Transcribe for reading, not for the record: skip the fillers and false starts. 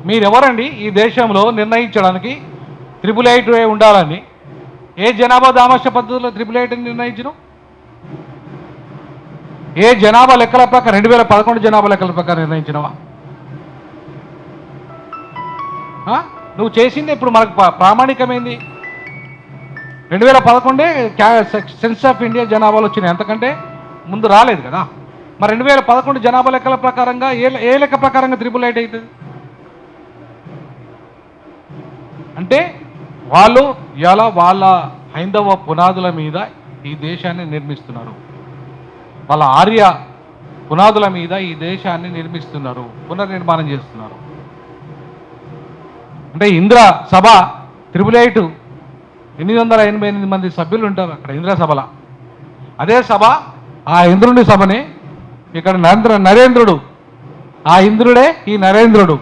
మీరెవరండి ఈ దేశంలో నిర్ణయించడానికి 888 ఉండాలని? ఏ జనాభా దామాష పద్ధతిలో 888 నిర్ణయించడం? ఏ జనాభా లెక్కల ప్రకారం 2011 జనాభా లెక్కల ప్రకారం నిర్ణయించినవా? నువ్వు చేసింది ఇప్పుడు మనకు ప్రామాణికమైంది 2011 సెన్స్ ఆఫ్ ఇండియా జనాభాలు వచ్చినాయి, అంతకంటే ముందు రాలేదు కదా. మరి 2011 జనాభా లెక్కల ప్రకారంగా ఏ లెక్క ప్రకారంగా 888 అవుతుంది? అంటే వాళ్ళు ఇలా వాళ్ళ హైందవ పునాదుల మీద ఈ దేశాన్ని నిర్మిస్తున్నారు, వాళ్ళ ఆర్య పునాదుల మీద ఈ దేశాన్ని నిర్మిస్తున్నారు, పునర్నిర్మాణం చేస్తున్నారు. అంటే ఇంద్ర సభ 888 888 మంది సభ్యులు ఉంటారు అక్కడ ఇంద్ర సభల. అదే సభ ఆ ఇంద్రుని సభని ఇక్కడ నరేంద్రుడు, ఆ ఇంద్రుడే ఈ నరేంద్రుడు